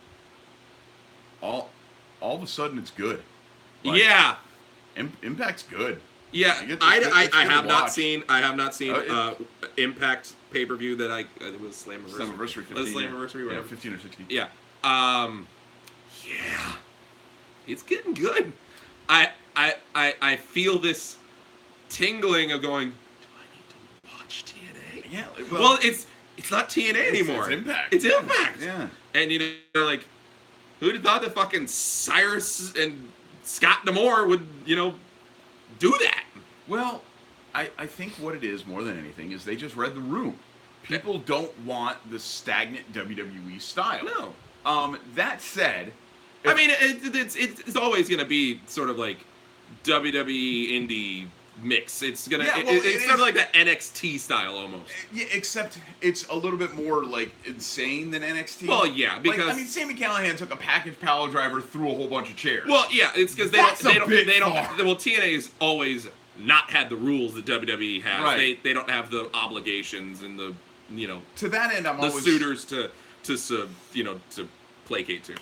all of a sudden it's good. Yeah. Impact's good. Yeah, I have not seen Impact pay-per-view that it was Slammiversary. 15. Slammiversary, whatever. 15 or 16. Yeah. Yeah. It's getting good. I feel this tingling of going, do I need to watch TNA? Yeah. Well, it's not TNA anymore. It's Impact. It's Impact. Yeah. And like, who'd have thought that fucking Cyrus and Scott D'Amore would, do that? Well, I think what it is more than anything is they just read the room. People don't want the stagnant WWE style. No. That said, I mean, it's always going to be sort of like WWE indie mix. It's gonna it's sort of like the NXT style almost. Yeah, except it's a little bit more like insane than NXT. Well, yeah, because Sami Callihan took a package power driver through a whole bunch of chairs. Well, yeah, it's because they don't. Well, TNA's always not had the rules that WWE has. Right. They don't have the obligations and the to that end, I'm always suitors to placate to.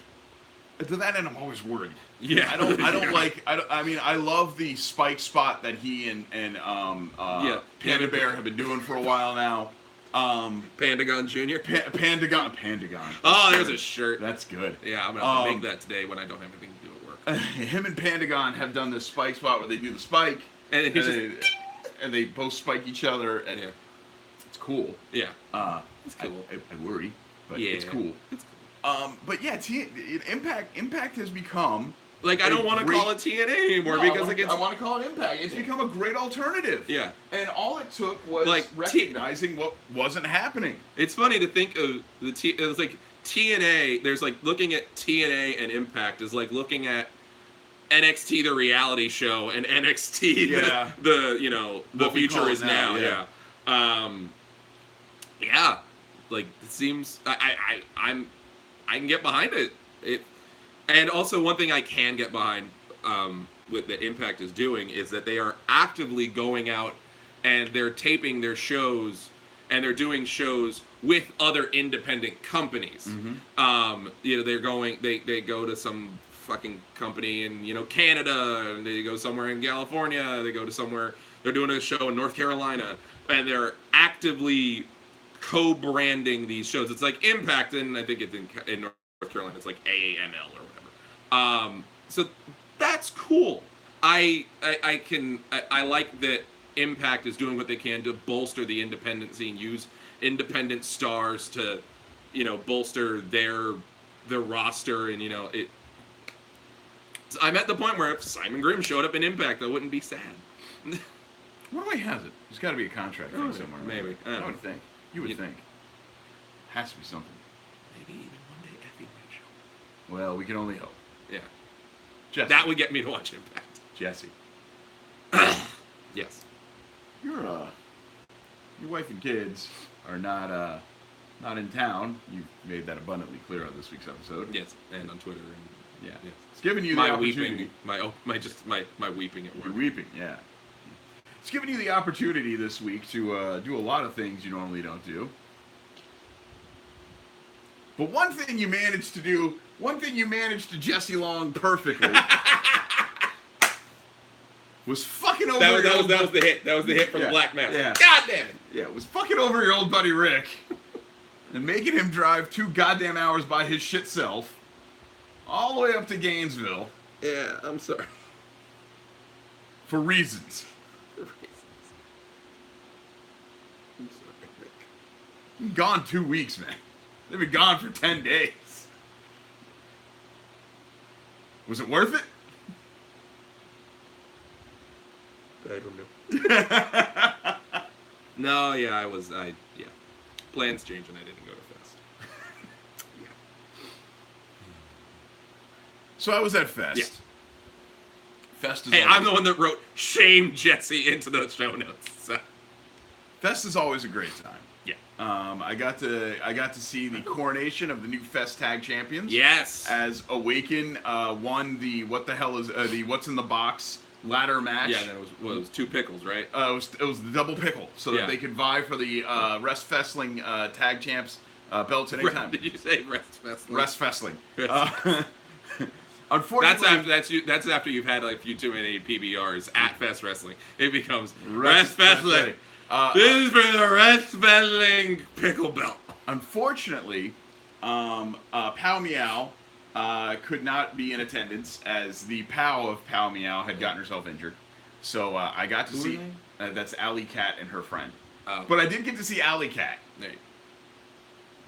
To that end, I'm always worried. Yeah, I love the spike spot that he and Panda Bear have been doing for a while now. Pandagon Jr. Pandagon. Oh, there's a shirt. That's good. Yeah, I'm gonna make that today when I don't have anything to do at work. Him and Pandagon have done this spike spot where they do the spike, and they both spike each other, and it's cool. Yeah, it's cool. I worry, but it's cool. But yeah, Impact has become like I don't want to call it TNA anymore because I want to call it Impact. It's become a great alternative. Yeah, and all it took was recognizing what wasn't happening. It's funny to think of it was like TNA. There's like looking at TNA and Impact is like looking at NXT the reality show and NXT the future is now. Yeah. Like it seems I can get behind it. And also one thing I can get behind with that Impact is doing is that they are actively going out and they're taping their shows and they're doing shows with other independent companies. They're going they go to some fucking company in Canada, and they go somewhere in California, they go to somewhere, they're doing a show in North Carolina, and they're actively co-branding these shows. It's like Impact, and I think it's in North Carolina it's like AAML or whatever. So that's cool. I like that Impact is doing what they can to bolster the independent scene, use independent stars to bolster their roster, and it. I'm at the point where if Simon Grimm showed up in Impact, I wouldn't be sad. What do he has it? There's got to be a contract thing somewhere. Maybe. I would think. You would think. Has to be something. Maybe even one day Effie might show. Well, we can only hope. Yeah. Jesse. That would get me to watch Impact. Jesse. Yes. Your wife and kids are not in town. You made that abundantly clear on this week's episode. Yes, and on Twitter and Yeah. yes. It's giving you the my opportunity. weeping, my weeping at You're work. weeping, yeah. It's giving you the opportunity this week to do a lot of things you normally don't do. But one thing you managed to Jesse Long perfectly was fucking over That was the hit. That was the hit from the Black Mask. Yeah. God damn it. Yeah, it was fucking over your old buddy Rick and making him drive 2 goddamn hours by his shit self all the way up to Gainesville Yeah, I'm sorry. for reasons. I'm sorry, Rick. Been gone 2 weeks, man. They've been gone for 10 days. Was it worth it? I don't know. No, yeah, yeah. Plans changed and I didn't go to Fest. Yeah. So I was at Fest. Yeah. Fest is Hey, always, I'm the one that wrote shame Jesse into the show notes. So. Fest is always a great time. Yeah. I got to see the coronation of the new Fest Tag Champions. Yes. As Awaken won the the What's in the Box ladder match. Yeah, and then it was 2 pickles, right? It was the double pickle, so that they could vie for the Rest Festling Tag Champs belts at any time. Did you say Rest Festling? Rest Festling. Unfortunately, That's after you've had like a few too many PBRs at Fest Wrestling. It becomes Rest Festling. This is for the Rest Festling pickle belt. Unfortunately, Pow Meow could not be in attendance as the Pow of Pow Meow had gotten herself injured. So I got to see that's Alley Cat and her friend. But I did get to see Alley Cat.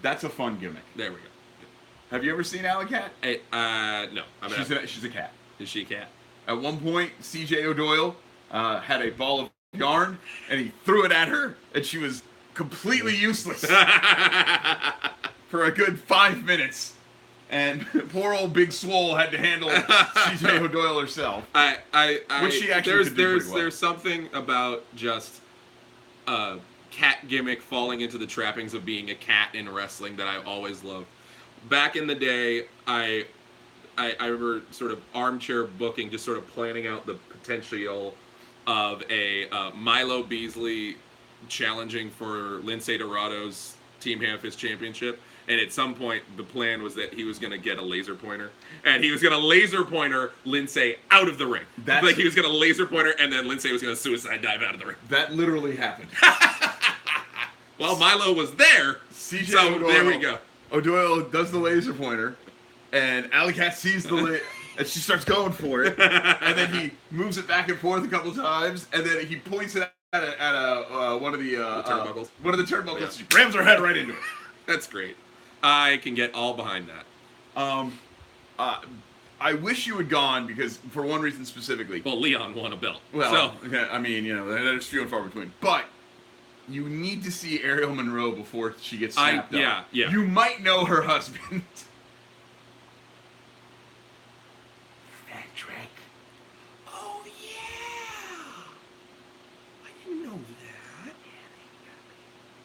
That's a fun gimmick. There we go. Have you ever seen Alley Cat? No. She's a cat. Is she a cat? At one point, CJ O'Doyle had a ball of yarn, and he threw it at her, and she was completely useless for a good 5 minutes. And poor old Big Swole had to handle CJ O'Doyle herself. Which she actually could do pretty well. There's something about just a cat gimmick falling into the trappings of being a cat in wrestling that I always loved. Back in the day, I remember sort of armchair booking, just sort of planning out the potential of a Milo Beasley challenging for Lince Dorado's Team Hamfist Championship. And at some point, the plan was that he was going to get a laser pointer. And he was going to laser pointer Lince out of the ring. Like he was going to laser pointer, and then Lince was going to suicide dive out of the ring. That literally happened. Well, Milo was there, CJ so O'Doyle, there we go. O'Doyle does the laser pointer, and Alley Cat sees the and she starts going for it. And then he moves it back and forth a couple times, and then he points it at one of the turnbuckles. One of the turnbuckles. Yeah. She rams her head right into it. That's great. I can get all behind that. I wish you had gone because, for one reason specifically. Well, Leon won a belt. Well, so. I mean, there's few and far between. But you need to see Ariel Monroe before she gets snapped up. Yeah. You might know her husband. Patrick. Oh, yeah. I didn't know that.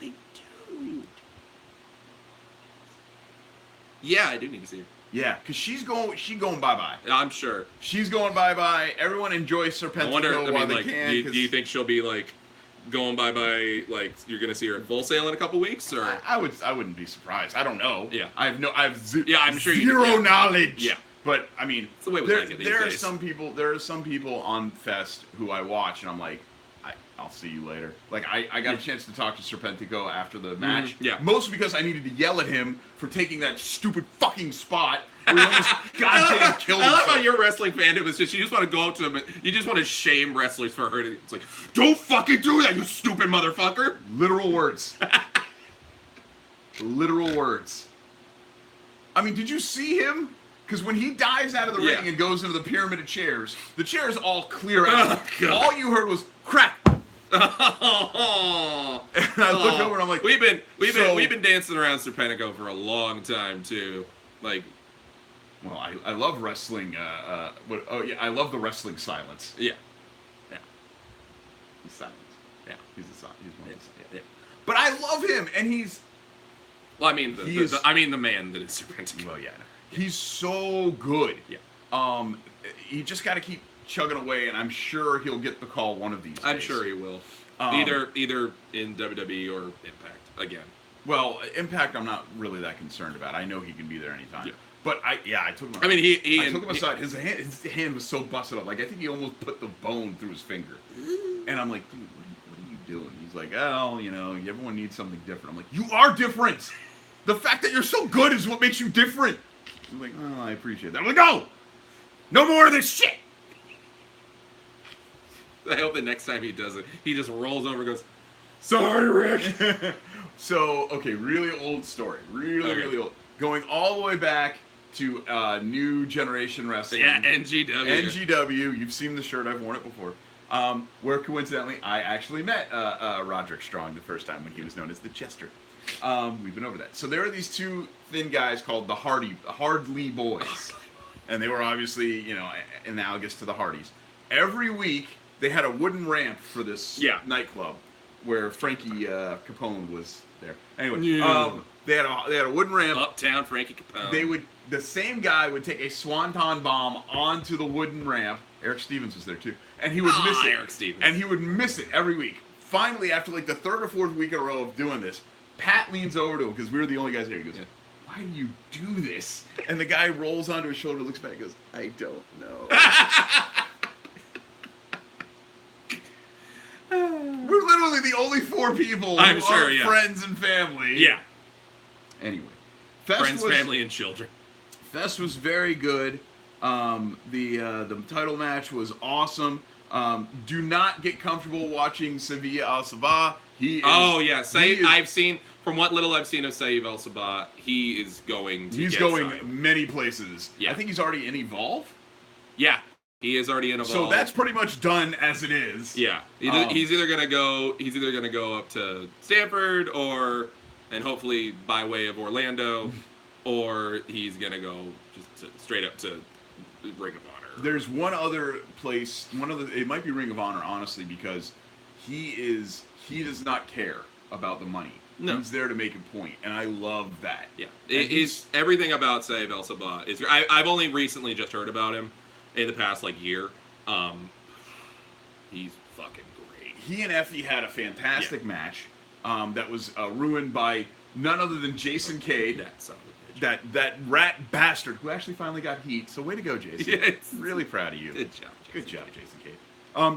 They do. Yeah, I do need to see her. Yeah, because she's going bye-bye. I'm sure. She's going bye-bye. Everyone enjoys Serpentico while they can. Do you think she'll be, like, going bye-bye, like, you're going to see her at Full Sail in a couple weeks, or? I wouldn't be surprised. I don't know. Yeah. I'm sure zero knowledge. Yeah. But, I mean, it's the way we like it these there days. There are some people on Fest who I watch, and I'm like, I'll see you later. Like, I got a chance to talk to Serpentico after the match. Yeah. Mostly because I needed to yell at him for taking that stupid fucking spot where he almost goddamn killed himself. I love how you're a wrestling fan. It was just, you just want to go up to him, and you just want to shame wrestlers for hurting. It's like, don't fucking do that, you stupid motherfucker. Literal words. Literal words. I mean, did you see him? Because when he dives out of the ring and goes into the pyramid of chairs, the chairs all clear out. Oh, all you heard was crack. Oh, And I look over and I'm like, we've been so- dancing around Serpentico for a long time too. Like, well, I love wrestling. I love the wrestling silence. yeah, He's silent. yeah. He's one of the silent. Yeah. But I love him, and he's Well, I mean, He is- the man that is Serpentico. well, yeah. He's so good. Yeah. You just got to keep chugging away, and I'm sure he'll get the call one of these days. I'm sure he will. Either in WWE or Impact again. Well, Impact, I'm not really that concerned about. I know he can be there anytime. Yeah. But I took him. I mean, I took him aside. His hand was so busted up. Like, I think he almost put the bone through his finger. And I'm like, dude, what are you doing? He's like, oh, everyone needs something different. I'm like, you are different. The fact that you're so good is what makes you different. I'm like, oh, I appreciate that. I'm like, no more of this shit. I hope the next time he does it, he just rolls over and goes, "Sorry, Rick." So, okay, really old story. Really old. Going all the way back to New Generation Wrestling. Yeah, NGW. NGW. You've seen the shirt. I've worn it before. Where coincidentally, I actually met Roderick Strong the first time when he was known as the Chester. We've been over that. So there are these two thin guys called the Hardly Boys. And they were obviously, analogous to the Hardys. Every week, they had a wooden ramp for this nightclub where Frankie Capone was there. Anyway, they had a wooden ramp. Uptown Frankie Capone. The same guy would take a swanton bomb onto the wooden ramp. Eric Stevens was there too, and he would miss it. Eric Stevens. And he would miss it every week. Finally, after like the third or fourth week in a row of doing this, Pat leans over to him because we were the only guys here. He goes, "Why do you do this?" And the guy rolls onto his shoulder, looks back, and goes, "I don't know." We're literally the only four people I'm who sure, are friends and family. Yeah. Anyway, Friends, family, and children. Fest was very good. The title match was awesome. Do not get comfortable watching Sevilla Al Sabah. I've seen, from what little I've seen of Saeed Al Sabah, he is going to He's going many places. Yeah. I think he's already in Evolve. Yeah. He is already in Evolve. So that's pretty much done as it is. Yeah. He's either gonna go up to Stanford and hopefully by way of Orlando, or he's gonna go just straight up to Ring of Honor. There's one other place. It might be Ring of Honor, honestly, because he does not care about the money. No. He's there to make a point, and I love that. Yeah. Everything about Saeed Al Sabah is. I've only recently just heard about him in the past year. He's fucking great. He and Effie had a fantastic match that was ruined by none other than Jason Cade. That son of a bitch. That rat bastard who actually finally got heat. So way to go, Jason. Yes. Really proud of you. Good job. Good job, Jason Cade.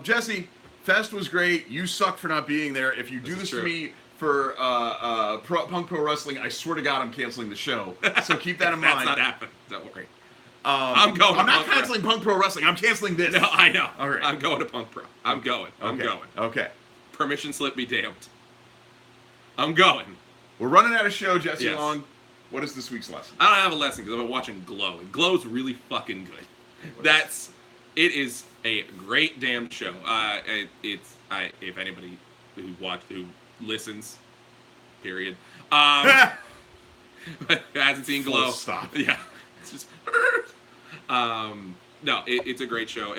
Jesse, Fest was great. You suck for not being there. If you do this to me for Punk Pro Wrestling, I swear to God I'm canceling the show. So keep that in mind. That's not happening. Don't worry. I'm not canceling Punk Pro Wrestling. I'm canceling this. No, I know. All right. I'm going to Punk Pro. I'm going. Okay. Permission slip be damned. I'm going. We're running out of show, Jesse Yes. Long. What is this week's lesson? I don't have a lesson because I've been watching Glow. And Glow's really fucking good. It is a great damn show. If anybody who listens, period, hasn't seen Glow. Full stop. Yeah. It's just no, it's a great show.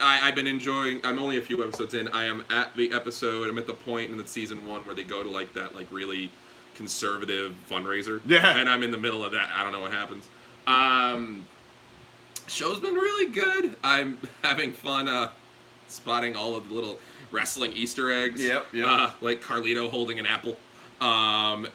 I've been enjoying. I'm only a few episodes in. I am at the episode. I'm at the point in the season 1 where they go to that really conservative fundraiser. Yeah. And I'm in the middle of that. I don't know what happens. Show's been really good. I'm having fun spotting all of the little wrestling Easter eggs. Yep. Like Carlito holding an apple. And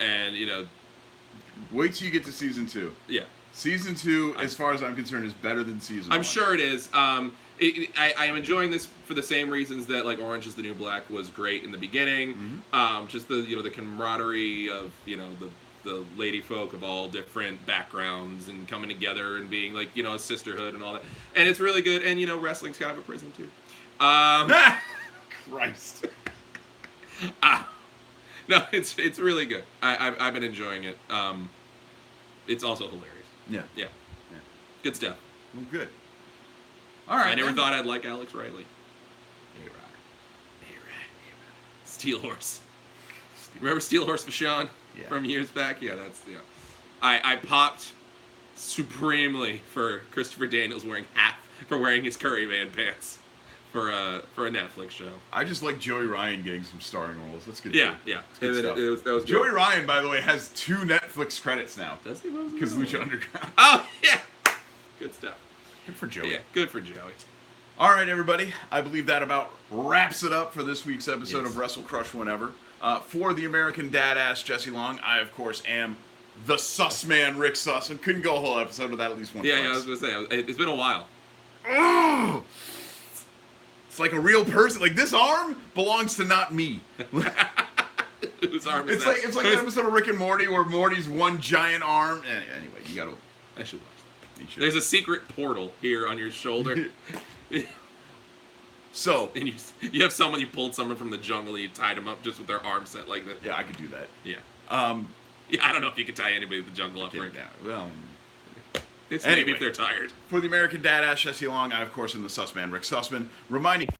Wait till you get to season 2. yeah. Season 2, as far as I'm concerned, is better than season 1. I'm sure it is. I am enjoying this for the same reasons that Orange is the New Black was great in the beginning. Mm-hmm. Just the camaraderie of the lady folk of all different backgrounds and coming together and being a sisterhood and all that. And it's really good. And wrestling's kind of a prison too. Christ. No, it's really good. I've been enjoying it. It's also hilarious. Yeah. Good stuff. Well, good. All right. I never thought I'd like Alex Riley. A-Rod. Steel Horse. Remember Steel Horse Vachon Yeah. from years back? Yeah, that's yeah. I popped supremely for Christopher Daniels wearing his Curry Man pants for a Netflix show. I just like Joey Ryan getting some starring roles. That's good. Yeah, too. yeah. Good And stuff. that was Joey good. Ryan, by the way, has 2 Netflix credits now. Does he? Because Lucha Underground. Oh yeah. Good stuff. Good for Joey. Yeah, good for Joey. All right, everybody. I believe that about wraps it up for this week's episode Yes. of Wrestle Crush Whenever. For the American Dadass Jesse Long, I, of course, am the Sus Man, Rick Sussman. Couldn't go a whole episode without at least one Yeah, place. I was gonna say it's been a while. Ugh! It's like a real person. Like, this arm belongs to not me. Whose arm is It's that? like an episode of Rick and Morty where Morty's one giant arm. Anyway, you gotta. I should watch that. You should. There's a secret portal here on your shoulder. So, And you have someone, you pulled someone from the jungle and you tied them up just with their arm set like that. yeah, I could do that. Yeah. Um, Yeah, I don't know if you could tie anybody with the jungle up right now. Well, It's Anyway. maybe if they're tired. for the American Dadass Jesse Long, I, of course, am the Sussman, Rick Sussman. Reminding